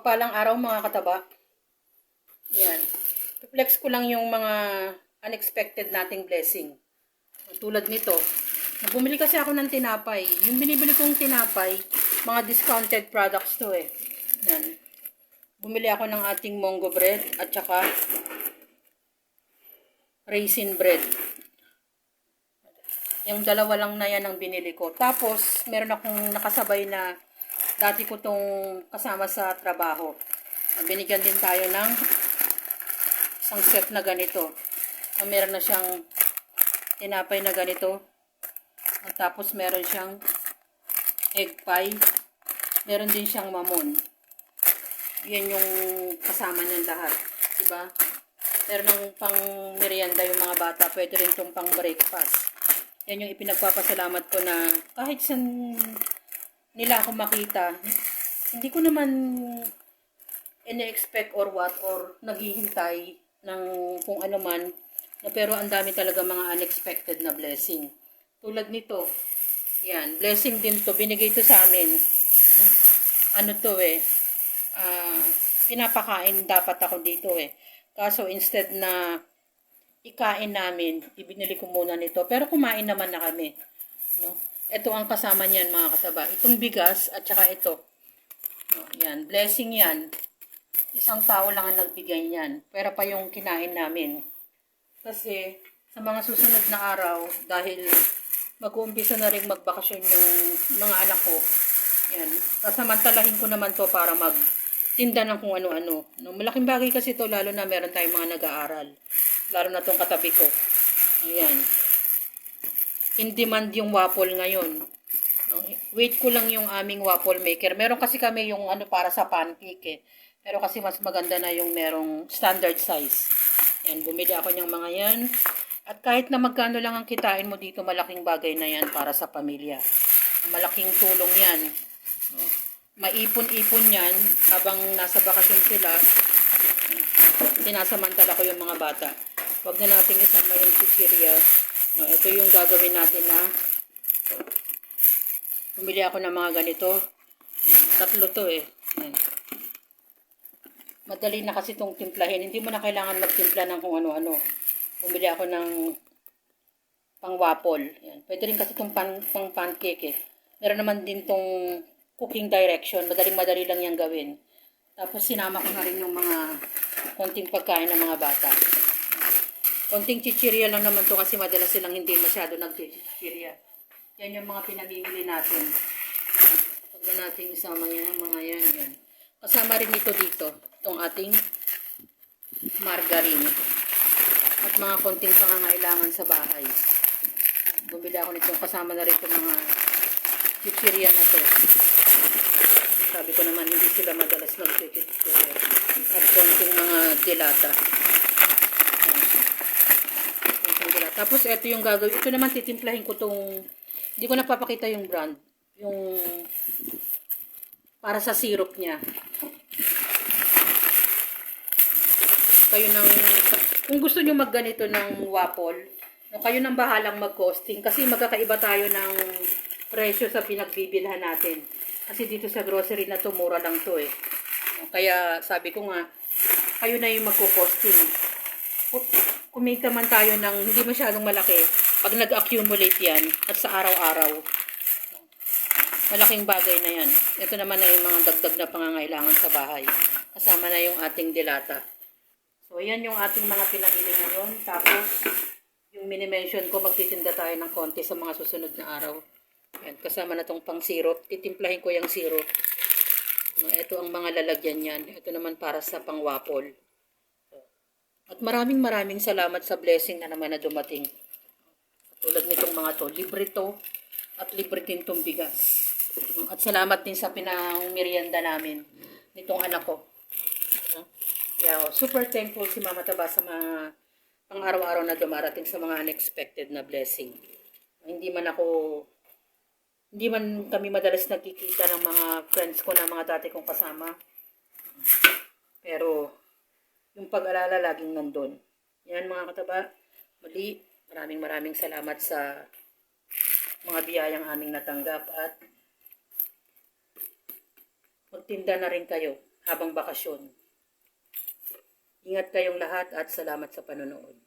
Mapagpalang araw mga kataba. Yan. Flex ko lang yung mga unexpected nating blessing. Tulad nito. Bumili kasi ako ng tinapay. Yung binibili kong tinapay, mga discounted products to eh. Yan. Bumili ako ng ating Mongo bread at saka raisin bread. Yung dalawa lang na yan ang binili ko. Tapos, meron akong nakasabay na dati ko tong kasama sa trabaho. Binigyan din tayo ng isang set na ganito. Meron na siyang tinapay na ganito. At tapos meron siyang egg pie. Meron din siyang mamon. Yan yung kasama niyan lahat. Diba? Meron ng pang merienda yung mga bata. Pwede rin itong pang breakfast. Yan yung ipinagpapasalamat ko na kahit saan nila ako makita, hindi ko naman ina-expect or what or naghihintay ng kung ano man, pero ang dami talaga mga unexpected na blessing. Tulad nito, yan, blessing din to, binigay to sa amin. Ano to eh, pinapakain dapat ako dito eh. Kaso instead na ikain namin, ibinili ko muna nito, pero kumain naman na kami. No? Ito ang kasama niyan mga kataba. Itong bigas at saka ito. Yan. Blessing yan. Isang tao lang ang nagbigay niyan. Pero pa yung kinain namin. Kasi sa mga susunod na araw, dahil mag-uumpisa na rin magbakasyon yung mga anak ko. Yan. Sasamantalahin ko naman to para magtinda ng kung ano-ano. No, malaking bagay kasi to lalo na meron tayong mga nag-aaral. Lalo na tong katabi ko. Ayan. In demand yung waffle ngayon. Wait ko lang yung aming waffle maker. Meron kasi kami yung ano para sa pancake eh. Pero kasi mas maganda na yung merong standard size. Yan, bumili ako ng mga yan. At kahit na magkano lang ang kitain mo dito, malaking bagay na yan para sa pamilya. Malaking tulong yan. Maipon-ipon yan habang nasa bakasyon sila. Sinasamantala ko yung mga bata. Huwag na nating isama yung chichirya. Ito yung gagawin natin na bumili ako ng mga ganito. Tatlo to eh. Madali na kasi itong timplahin. Hindi mo na kailangan magtimpla ng kung ano-ano. Bumili ako ng pang waffle. Pwede rin kasi itong pang pancake eh. Meron naman din itong cooking direction. Madaling-madali lang yung gawin. Tapos sinama ko na rin yung mga konting pagkain ng mga bata. Konting chichirya lang naman to kasi madalas silang hindi masyado nag-chichirya. Yan yung mga pinamimili natin. Huwag na natin isama yan, mga yan. Kasama rin ito dito, itong ating margarine. At mga konting pangangailangan sa bahay. Bumili ako nito, kasama na rin itong mga chichirya na to. Sabi ko naman, hindi sila madalas nag-chichirya. At konting mga dilata. Tapos, ito yung gagawin. Ito naman, titimplahin ko tong, hindi ko napapakita yung brand. Yung, para sa syrup niya. Kayo nang, kung gusto nyo magganito ng waffle, kayo nang bahalang mag-costing. Kasi magkakaiba tayo ng presyo sa pinagbibilhan natin. Kasi dito sa grocery na to, mura lang to eh. Kaya, sabi ko nga, kayo na yung magko-costing. Kumita man tayo ng hindi masyadong malaki pag nag-accumulate yan at sa araw-araw. Malaking bagay na yan. Ito naman na yung mga dagdag na pangangailangan sa bahay. Kasama na yung ating dilata. So, yan yung ating mga pinamili ngayon. Tapos, yung mini-mention ko, magtitinda tayo ng konti sa mga susunod na araw. Yan, kasama na tong pang syrup. Titimplahin ko yung syrup. Ito ang mga lalagyan yan. Ito naman para sa pang waffle. At maraming salamat sa blessing na naman na dumating. Tulad nitong mga to. Libre to. At libre din tong bigas. At salamat din sa pinang-merienda namin. Nitong anak ko. Yeah, super thankful si Mama Taba sa mga pang-araw-araw na dumarating sa mga unexpected na blessing. Hindi man kami madalas nagkikita ng mga friends ko na mga dati kong kasama. Pero, yung pag-alala laging nandun. Yan mga kataba. Muli, maraming salamat sa mga biyayang aming natanggap at magtinda na rin kayo. habang bakasyon. Ingat kayong lahat at salamat sa panonood.